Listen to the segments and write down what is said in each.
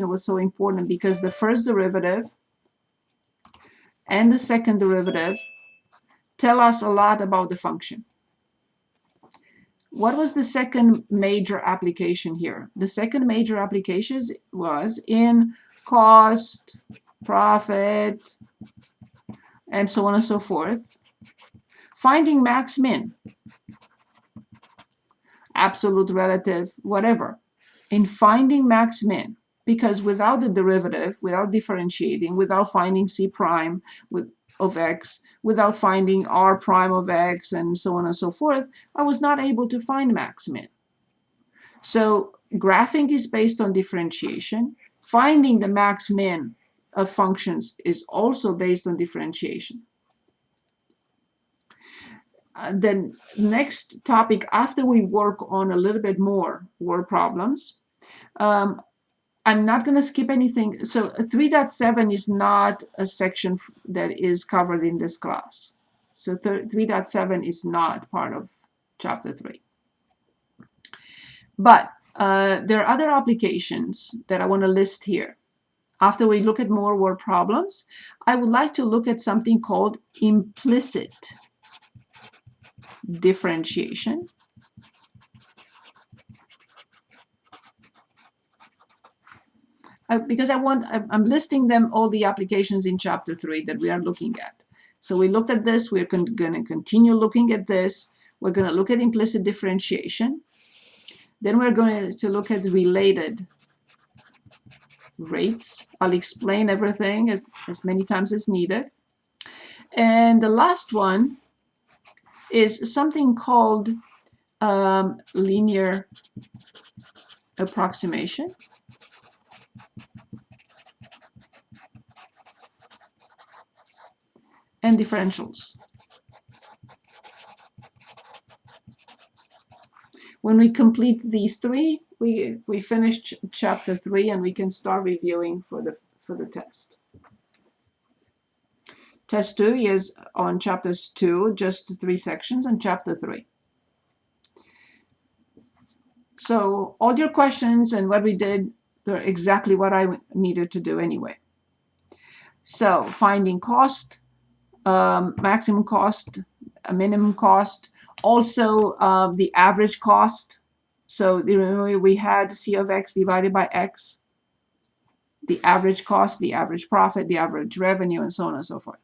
was so important because the first derivative and the second derivative tell us a lot about the function. What was the second major application here? The second major application was in cost, profit, and so on and so forth. Finding max min, absolute, relative, whatever. In finding max min, because without the derivative, without differentiating, without finding C prime of x, without finding R prime of x, and so on and so forth, I was not able to find max min. So graphing is based on differentiation. Finding the max min of functions is also based on differentiation. The next topic, after we work on a little bit more word problems, I'm not going to skip anything. So 3.7 is not a section that is covered in this class. So 3.7 is not part of chapter 3. But there are other applications that I want to list here. After we look at more word problems, I would like to look at something called implicit differentiation. Because I'm listing them, all the applications in chapter 3 that we are looking at. So we looked at this, we're going to continue looking at this. We're going to look at implicit differentiation. Then we're going to look at related rates. I'll explain everything as many times as needed. And the last one is something called linear approximation. And differentials. When we complete these three, we finish chapter 3 and we can start reviewing for the test. Test 2 is on chapters 2, just 3 sections, and chapter 3. So all your questions and what we did, they're exactly what I needed to do anyway. So finding cost, maximum cost, a minimum cost, also the average cost. So remember we had C of x divided by x, the average cost, the average profit, the average revenue, and so on and so forth.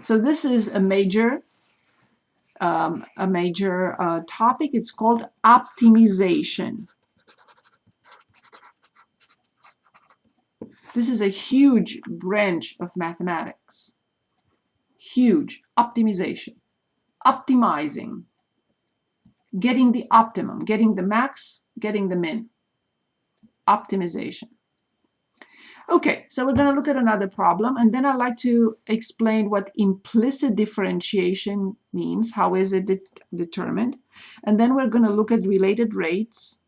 So this is a major topic. It's called optimization. This is a huge branch of mathematics. Huge. Optimization. Optimizing. Getting the optimum. Getting the max. Getting the min. Optimization. Okay, so we're going to look at another problem, and then I'd like to explain what implicit differentiation means. How is it determined? And then we're going to look at related rates.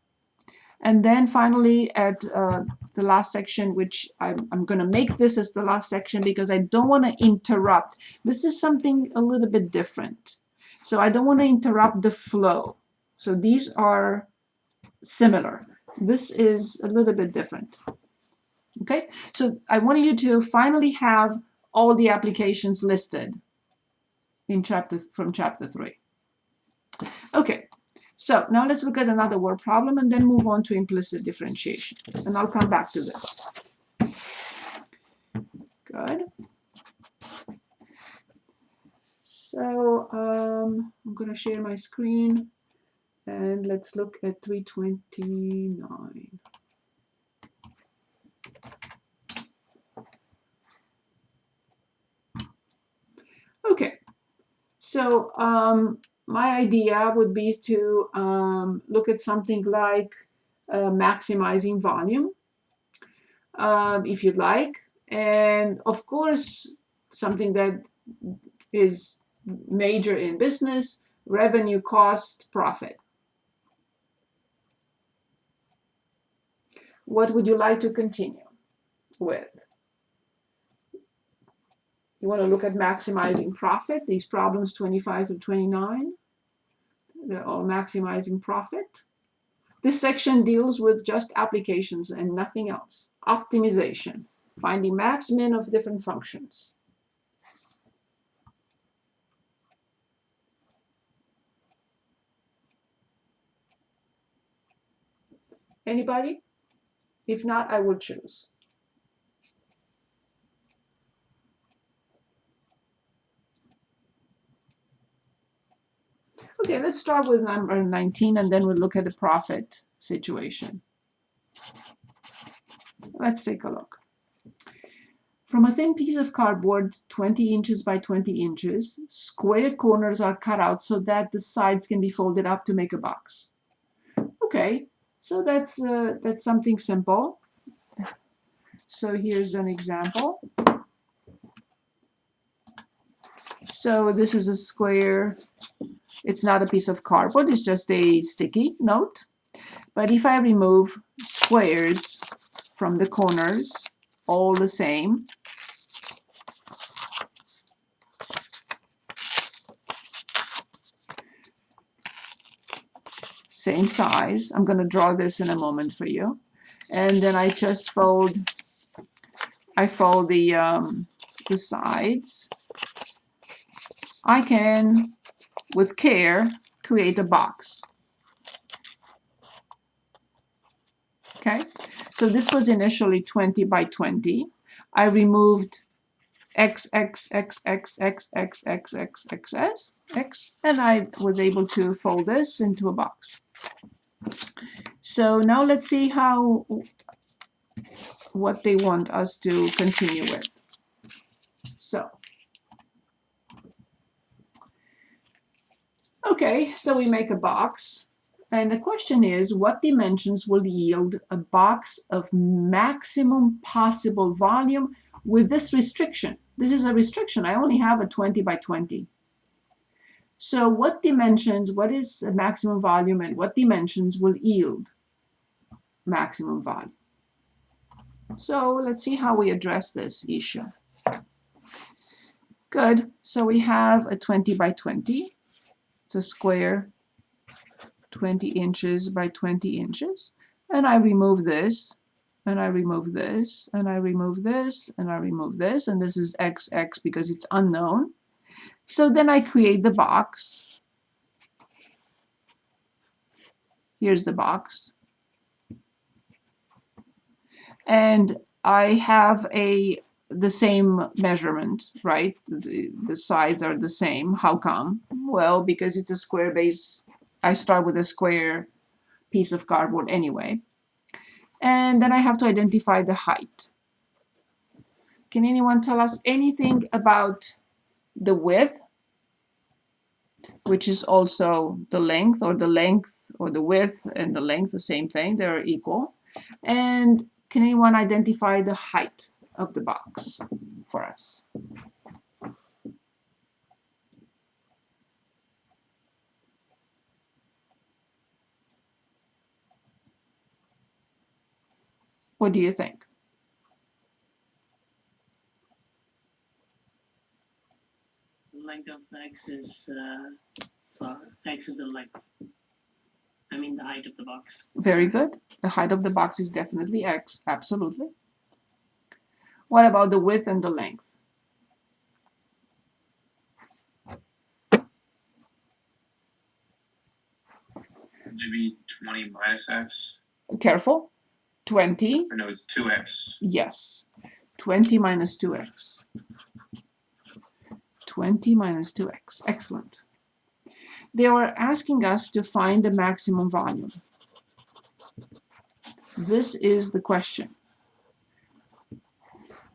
And then finally at the last section, which I'm going to make this as the last section because I don't want to interrupt. This is something a little bit different. So I don't want to interrupt the flow. So these are similar. This is a little bit different. Okay, so I want you to finally have all the applications listed in from chapter 3. Okay. So now let's look at another word problem and then move on to implicit differentiation. And I'll come back to this. Good. So I'm going to share my screen and let's look at 329. Okay. So my idea would be to look at something like maximizing volume, if you'd like. And of course, something that is major in business, revenue, cost, profit. What would you like to continue with? You want to look at maximizing profit, these problems 25 through 29. They're all maximizing profit. This section deals with just applications and nothing else. Optimization. Finding max, min of different functions. Anybody? If not, I will choose. Okay, let's start with number 19 and then we'll look at the profit situation. Let's take a look. From a thin piece of cardboard, 20 inches by 20 inches, square corners are cut out so that the sides can be folded up to make a box. Okay, so that's something simple. So here's an example. So this is a square. It's not a piece of cardboard, it's just a sticky note. But if I remove squares from the corners, all the same, same size. I'm going to draw this in a moment for you. And then I just fold the sides. I can, with care, create a box. Okay, so this was initially 20 by 20. I removed x, x, x, x, x, x, x, x, x, x, x, and I was able to fold this into a box. So now let's see what they want us to continue with. So, okay, so we make a box. And the question is, what dimensions will yield a box of maximum possible volume with this restriction? This is a restriction. I only have a 20 by 20. So what dimensions, what is the maximum volume and what dimensions will yield maximum volume? So let's see how we address this issue. Good. So we have a 20 by 20. It's a square 20 inches by 20 inches. And I remove this, and I remove this, and I remove this, and I remove this, and this is XX because it's unknown. So then I create the box. Here's the box. And I have the same measurement, right? The sides are the same. How come? Well, because it's a square base. I start with a square piece of cardboard anyway. And then I have to identify the height. Can anyone tell us anything about the width, which is also the length or the width and the length, the same thing, they're equal. And can anyone identify the height of the box for us? What do you think? Length of x is x is the length. I mean the height of the box. Very good. The height of the box is definitely x, absolutely. What about the width and the length? Maybe 20 minus x. Careful. 20. Or no, it's 2x. Yes. 20 minus 2x. 20 minus 2x. Excellent. They were asking us to find the maximum volume. This is the question.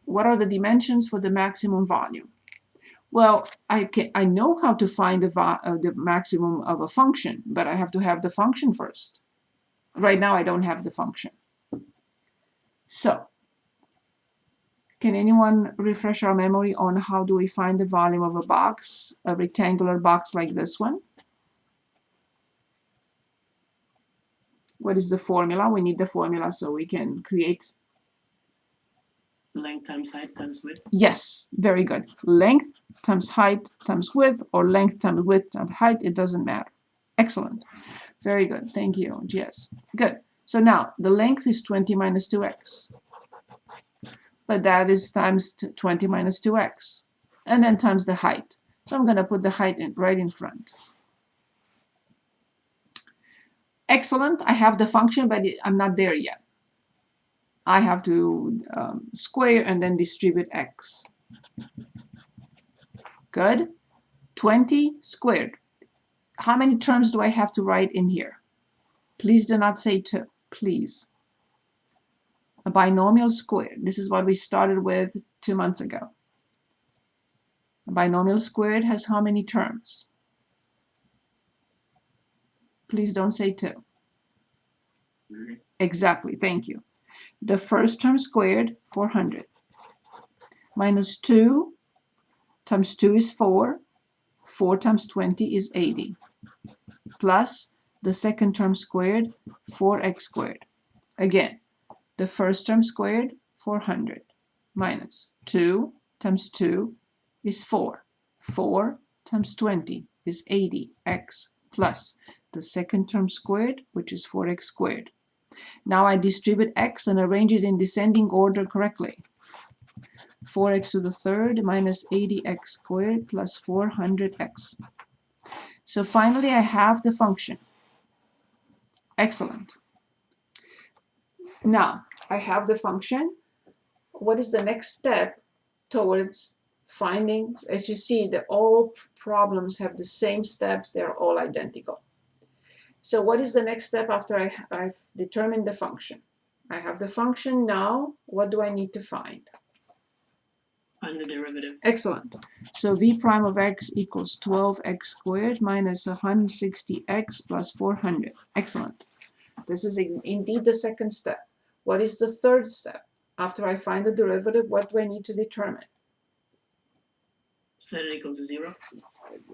What are the dimensions for the maximum volume? Well, I know how to find the maximum of a function, but I have to have the function first. Right now, I don't have the function. So, can anyone refresh our memory on how do we find the volume of a box, a rectangular box like this one? What is the formula? We need the formula so we can create. Length times height times width. Yes, very good. Length times height times width, or length times width times height, it doesn't matter. Excellent. Very good. Thank you. Yes. Good. So now the length is 20 minus 2x. but that is times 20 minus 2x, and then times the height. So I'm going to put the height right in front. Excellent. I have the function, but I'm not there yet. I have to square and then distribute x. Good. 20 squared. How many terms do I have to write in here? Please do not say 2. Please. A binomial squared. This is what we started with 2 months ago. A binomial squared has how many terms? Please don't say 2. Exactly. Thank you. The first term squared, 400. Minus 2 times 2 is 4. 4 times 20 is 80. Plus the second term squared, 4x squared. Again, the first term squared, 400. Minus 2 times 2 is 4. 4 times 20 is 80x plus the second term squared, which is 4x squared. Now I distribute x and arrange it in descending order correctly. 4x to the third minus 80x squared plus 400x. So finally I have the function. Excellent. Now I have the function. What is the next step towards finding? As you see, all problems have the same steps. They're all identical. So what is the next step after I've determined the function? I have the function now. What do I need to find? Find the derivative. Excellent. So v prime of x equals 12x squared minus 160x plus 400. Excellent. This is indeed the second step. What is the third step? After I find the derivative, what do I need to determine? Set it equal to 0.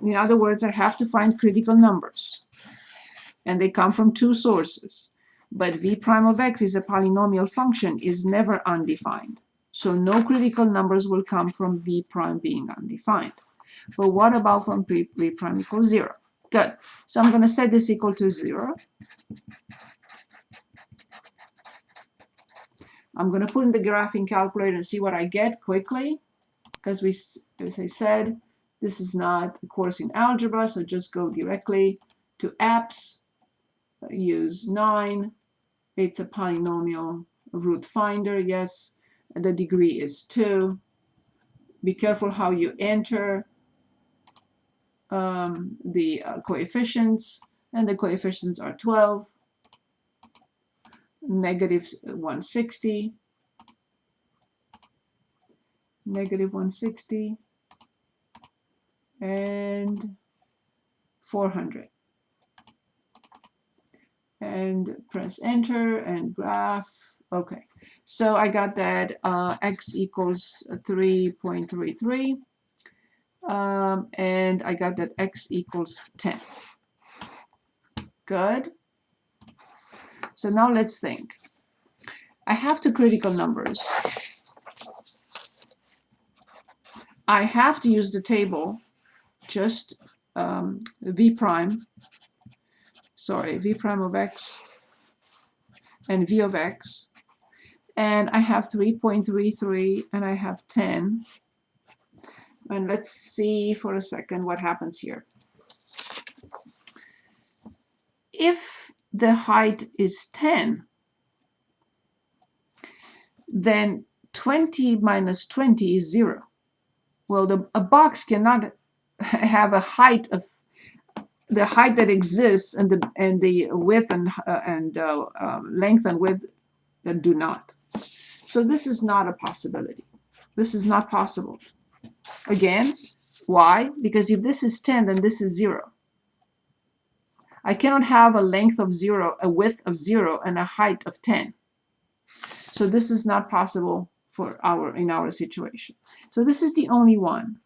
In other words, I have to find critical numbers. And they come from two sources. But v prime of x is a polynomial function, is never undefined. So no critical numbers will come from v prime being undefined. But what about from v prime equals 0? Good. So I'm going to set this equal to 0. I'm going to put in the graphing calculator and see what I get quickly. Because as I said, this is not a course in algebra, so just go directly to apps. Use 9. It's a polynomial root finder. Yes, the degree is 2. Be careful how you enter the coefficients, and the coefficients are 12, negative 160, negative 160, and 400. And press enter and graph. Okay, so I got that x equals 3.33, and I got that x equals 10. Good. So now let's think. I have two critical numbers. I have to use the table, just v prime of x and v of x, and I have 3.33 and I have 10, and let's see for a second what happens here. If the height is 10, then 20 minus 20 is 0. Well, a box cannot have a height of the height that exists and the width and length and width that do not. So this is not a possibility. This is not possible. Again, why? Because if this is 10, then this is 0. I cannot have a length of 0, a width of 0, and a height of 10. So this is not possible for in our situation. So this is the only one.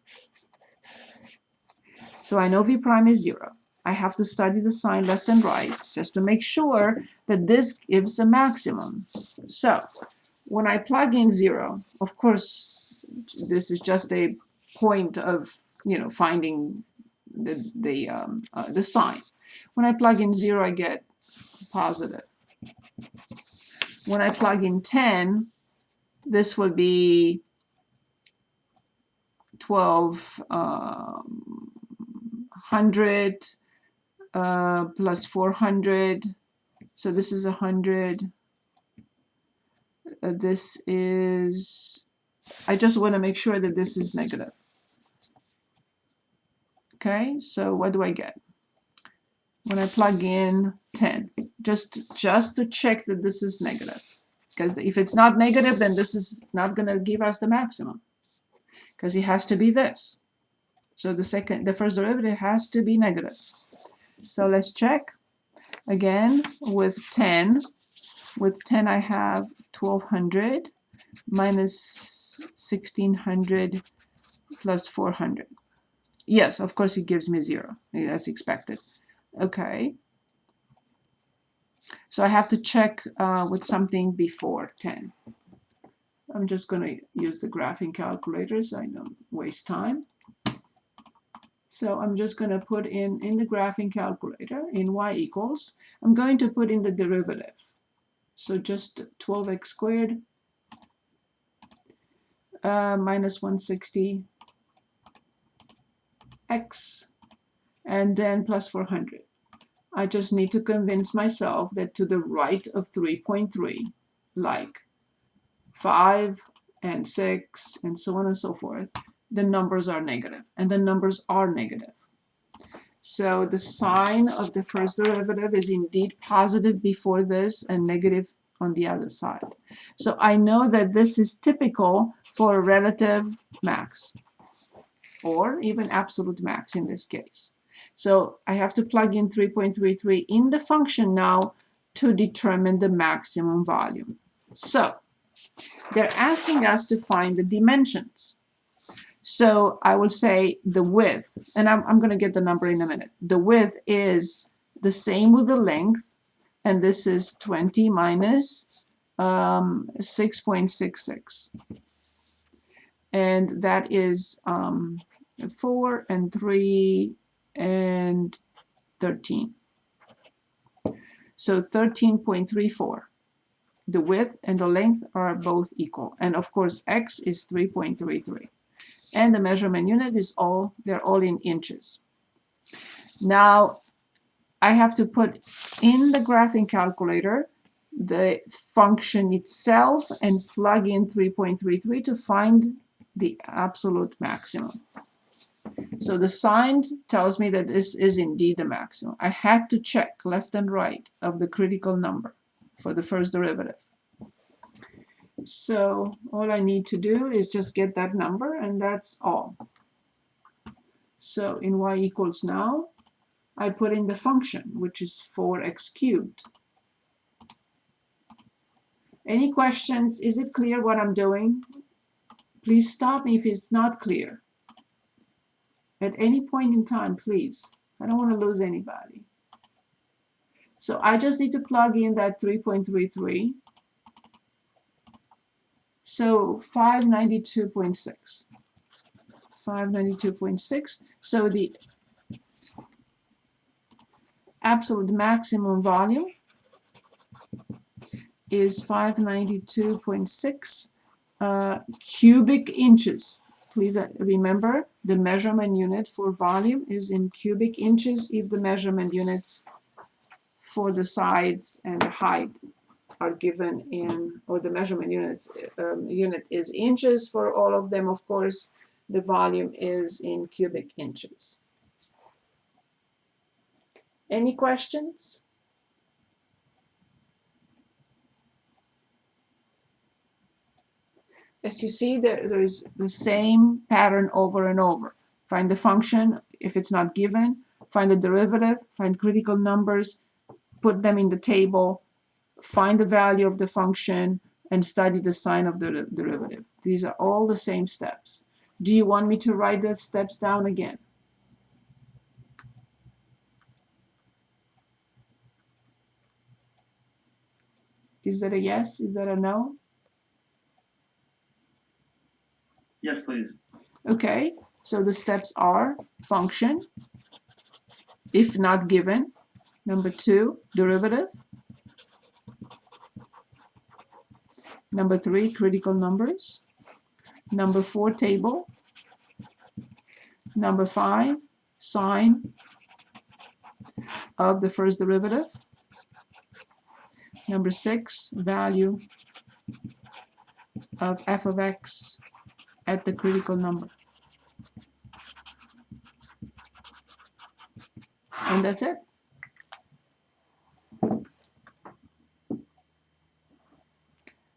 So I know v prime is 0. I have to study the sign left and right just to make sure that this gives a maximum. So when I plug in 0, of course, this is just a point of finding the sign. When I plug in 0, I get positive. When I plug in 10, this will be 1200 plus 400. So this is 100. This is, I just want to make sure that this is negative. Okay, so what do I get? When I plug in 10, just to check that this is negative. Because if it's not negative, then this is not going to give us the maximum. Because it has to be this. So the first derivative has to be negative. So let's check. Again, with 10. With 10, I have 1200 minus 1600 plus 400. Yes, of course, it gives me 0. That's expected. Okay. So I have to check with something before 10. I'm just going to use the graphing calculator so I don't waste time. So I'm just going to put in the graphing calculator, in y equals, I'm going to put in the derivative. So just 12x squared minus 160 x and then plus 400. I just need to convince myself that to the right of 3.3, like 5 and 6 and so on and so forth, the numbers are negative, and the numbers are negative. So the sign of the first derivative is indeed positive before this and negative on the other side. So I know that this is typical for a relative max, or even absolute max in this case. So I have to plug in 3.33 in the function now to determine the maximum volume. So they're asking us to find the dimensions. So I will say the width, and I'm going to get the number in a minute. The width is the same with the length, and this is 20 minus 6.66. And that is 4 and 3 and 13. So 13.34. The width and the length are both equal. And of course, x is 3.33. And the measurement unit is they're all in inches. Now, I have to put in the graphing calculator the function itself and plug in 3.33 to find the absolute maximum. So the sign tells me that this is indeed the maximum. I had to check left and right of the critical number for the first derivative. So all I need to do is just get that number, and that's all. So in y equals now, I put in the function, which is 4x cubed. Any questions? Is it clear what I'm doing? Please stop me if it's not clear. At any point in time, please. I don't want to lose anybody. So I just need to plug in that 3.33. So 592.6. 592.6. So the absolute maximum volume is 592.6 cubic inches. Please remember the measurement unit for volume is in cubic inches if the measurement units for the sides and the height are given in, or the measurement unit is inches for all of them. Of course, the volume is in cubic inches. Any questions? As you see, there is the same pattern over and over. Find the function if it's not given, find the derivative, find critical numbers, put them in the table, find the value of the function, and study the sign of the derivative. These are all the same steps. Do you want me to write the steps down again? Is that a yes? Is that a no? Yes, please. Okay, so the steps are function, if not given. Number 2, derivative. Number 3, critical numbers. Number 4, table. Number 5, sign of the first derivative. Number 6, value of f of x at the critical number. And that's it.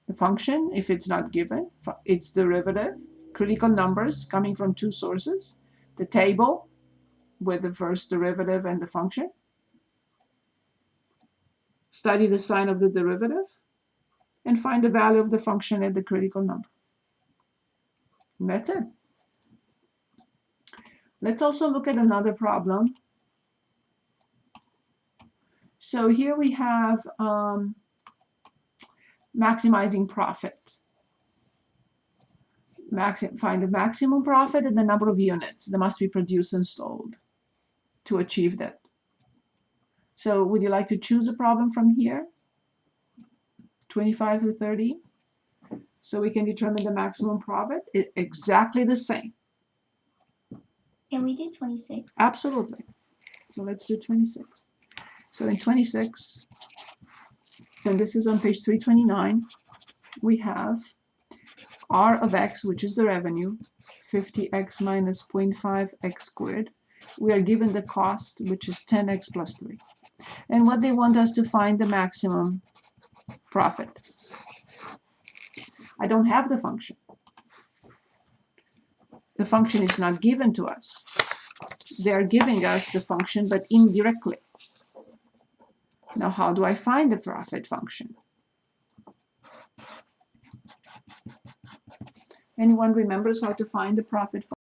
The function, if it's not given, its derivative, critical numbers coming from 2 sources, the table with the first derivative and the function, study the sign of the derivative, and find the value of the function at the critical number. And that's it. Let's also look at another problem. So here we have maximizing profit. Find the maximum profit and the number of units that must be produced and sold to achieve that. So would you like to choose a problem from here? 25 through 30. So we can determine the maximum profit. Exactly the same. Can we do 26? Absolutely. So let's do 26. So in 26, and this is on page 329, we have r of x, which is the revenue, 50x minus 0.5x squared. We are given the cost, which is 10x plus 3. And what they want us to find the maximum profit. I don't have the function. The function is not given to us. They are giving us the function, but indirectly. Now, how do I find the profit function? Anyone remembers how to find the profit function?